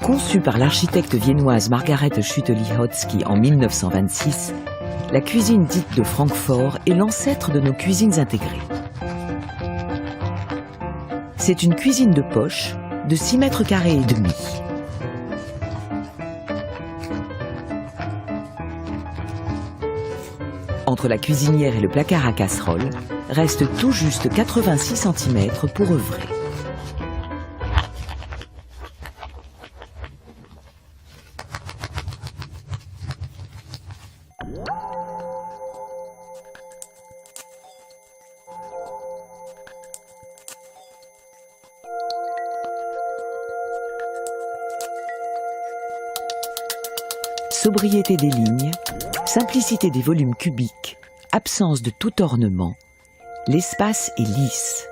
Conçue par l'architecte viennoise Margaret Schütte-Lihotzky en 1926, la cuisine dite de Francfort est l'ancêtre de nos cuisines intégrées. C'est une cuisine de poche de 6,5 mètres carrés. Entre la cuisinière et le placard à casserole, reste tout juste 86 cm pour œuvrer. Sobriété des lignes, simplicité des volumes cubiques, absence de tout ornement, l'espace est lisse.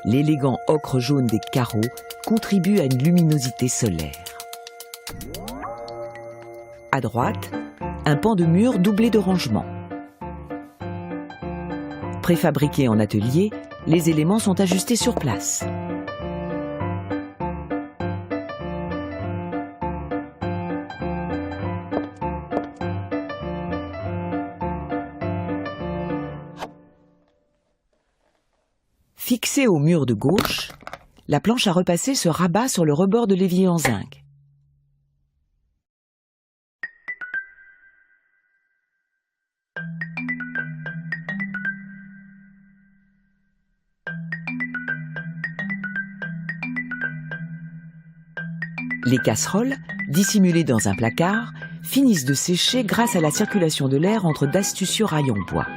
L'élégant ocre jaune des carreaux contribue à une luminosité solaire. À droite, un pan de mur doublé de rangements. Préfabriqués en atelier, les éléments sont ajustés sur place. Fixée au mur de gauche, la planche à repasser se rabat sur le rebord de l'évier en zinc. Les casseroles, dissimulées dans un placard, finissent de sécher grâce à la circulation de l'air entre d'astucieux rails en bois.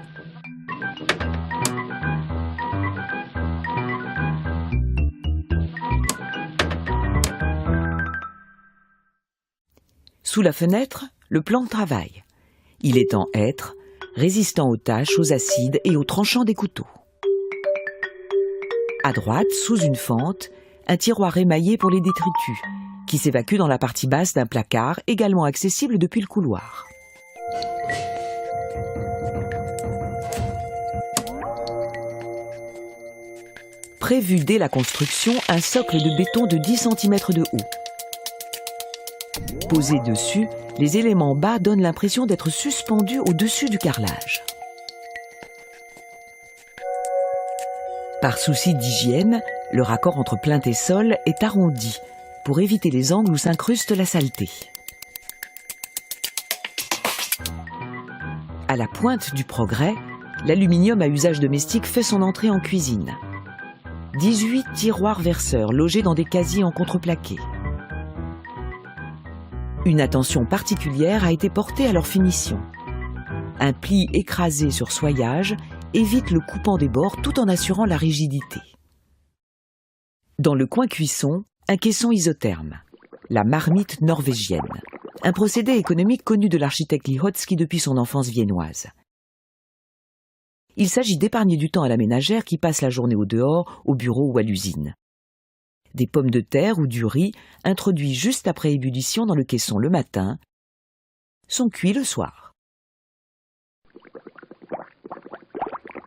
Sous la fenêtre, le plan de travail. Il est en hêtre, résistant aux taches, aux acides et aux tranchants des couteaux. À droite, sous une fente, un tiroir émaillé pour les détritus, qui s'évacue dans la partie basse d'un placard également accessible depuis le couloir. Prévu dès la construction un socle de béton de 10 cm de haut. Posés dessus, les éléments bas donnent l'impression d'être suspendus au-dessus du carrelage. Par souci d'hygiène, le raccord entre plinthe et sol est arrondi pour éviter les angles où s'incruste la saleté. À la pointe du progrès, l'aluminium à usage domestique fait son entrée en cuisine. 18 tiroirs verseurs logés dans des casiers en contreplaqué. Une attention particulière a été portée à leur finition. Un pli écrasé sur soyage évite le coupant des bords tout en assurant la rigidité. Dans le coin cuisson, un caisson isotherme, la marmite norvégienne, un procédé économique connu de l'architecte Lihotzky depuis son enfance viennoise. Il s'agit d'épargner du temps à la ménagère qui passe la journée au dehors, au bureau ou à l'usine. Des pommes de terre ou du riz, introduits juste après ébullition dans le caisson le matin, sont cuits le soir.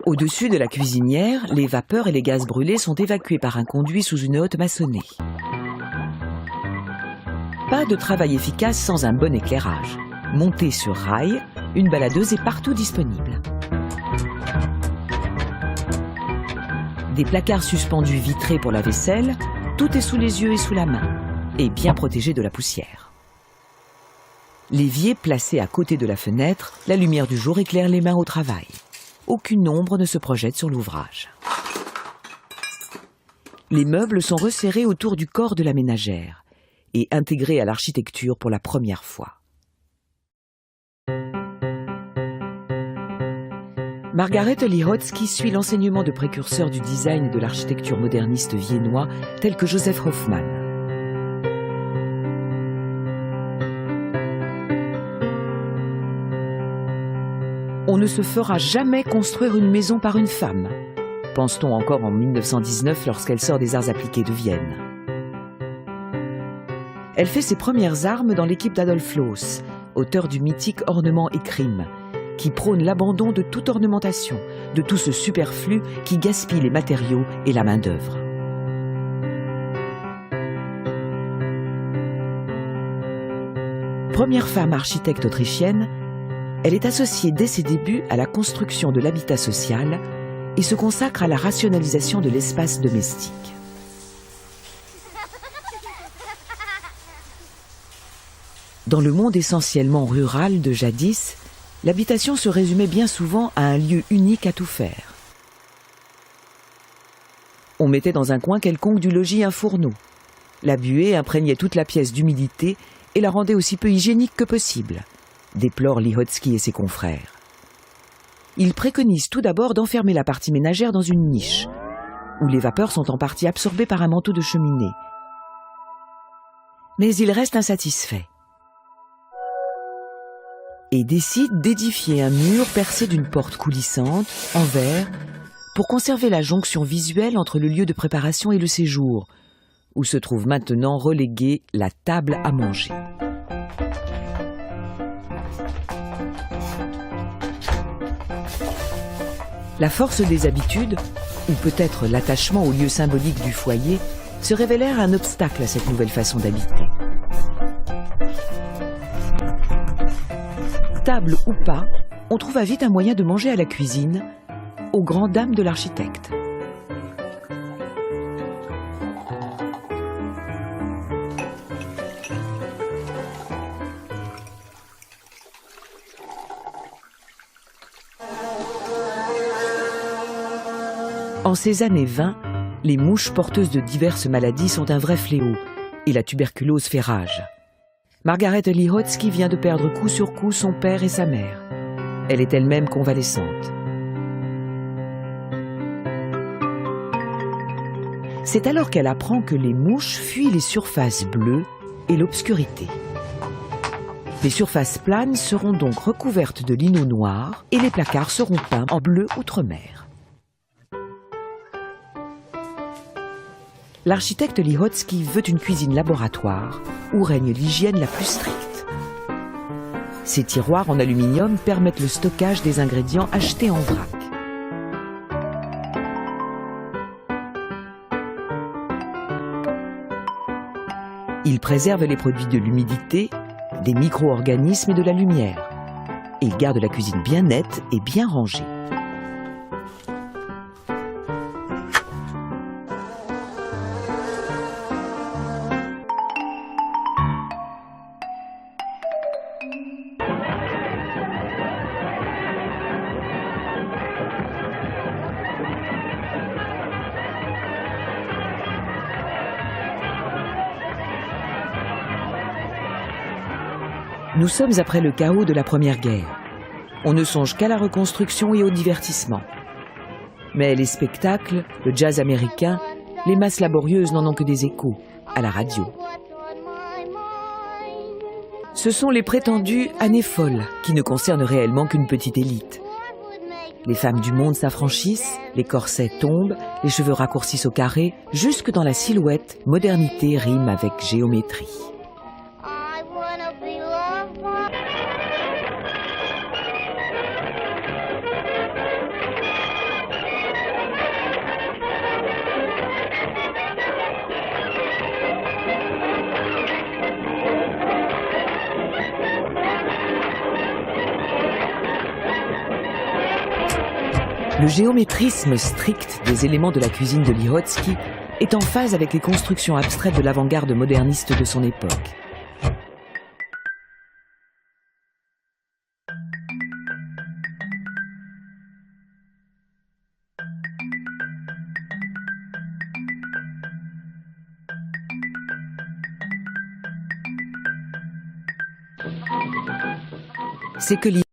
Au-dessus de la cuisinière, les vapeurs et les gaz brûlés sont évacués par un conduit sous une hotte maçonnée. Pas de travail efficace sans un bon éclairage. Montée sur rail, une baladeuse est partout disponible. Des placards suspendus vitrés pour la vaisselle, tout est sous les yeux et sous la main, et bien protégé de la poussière. L'évier placé à côté de la fenêtre, la lumière du jour éclaire les mains au travail. Aucune ombre ne se projette sur l'ouvrage. Les meubles sont resserrés autour du corps de la ménagère et intégrés à l'architecture pour la première fois. Margaret Lihotzky suit l'enseignement de précurseurs du design et de l'architecture moderniste viennois tels que Joseph Hoffmann. On ne se fera jamais construire une maison par une femme, pense-t-on encore en 1919 lorsqu'elle sort des arts appliqués de Vienne. Elle fait ses premières armes dans l'équipe d'Adolf Loos, auteur du mythique Ornement et Crime, qui prône l'abandon de toute ornementation, de tout ce superflu qui gaspille les matériaux et la main-d'œuvre. Première femme architecte autrichienne, elle est associée dès ses débuts à la construction de l'habitat social et se consacre à la rationalisation de l'espace domestique. Dans le monde essentiellement rural de jadis, l'habitation se résumait bien souvent à un lieu unique à tout faire. On mettait dans un coin quelconque du logis un fourneau. La buée imprégnait toute la pièce d'humidité et la rendait aussi peu hygiénique que possible, déplore Lihotzky et ses confrères. Il préconise tout d'abord d'enfermer la partie ménagère dans une niche, où les vapeurs sont en partie absorbées par un manteau de cheminée. Mais il reste insatisfait et décide d'édifier un mur percé d'une porte coulissante, en verre, pour conserver la jonction visuelle entre le lieu de préparation et le séjour, où se trouve maintenant reléguée la table à manger. La force des habitudes, ou peut-être l'attachement au lieu symbolique du foyer, se révélèrent un obstacle à cette nouvelle façon d'habiter. Table ou pas, on trouva vite un moyen de manger à la cuisine, aux grandes dames de l'architecte. En ces années 20, les mouches porteuses de diverses maladies sont un vrai fléau et la tuberculose fait rage. Margaret Lihotzky vient de perdre coup sur coup son père et sa mère. Elle est elle-même convalescente. C'est alors qu'elle apprend que les mouches fuient les surfaces bleues et l'obscurité. Les surfaces planes seront donc recouvertes de lino noir et les placards seront peints en bleu outre-mer. L'architecte Lihotzky veut une cuisine laboratoire où règne l'hygiène la plus stricte. Ces tiroirs en aluminium permettent le stockage des ingrédients achetés en vrac. Il préserve les produits de l'humidité, des micro-organismes et de la lumière. Et il garde la cuisine bien nette et bien rangée. Nous sommes après le chaos de la Première Guerre. On ne songe qu'à la reconstruction et au divertissement. Mais les spectacles, le jazz américain, les masses laborieuses n'en ont que des échos, à la radio. Ce sont les prétendues années folles qui ne concernent réellement qu'une petite élite. Les femmes du monde s'affranchissent, les corsets tombent, les cheveux raccourcissent au carré, jusque dans la silhouette, modernité rime avec géométrie. Le géométrisme strict des éléments de la cuisine de Lihotzky est en phase avec les constructions abstraites de l'avant-garde moderniste de son époque. C'est que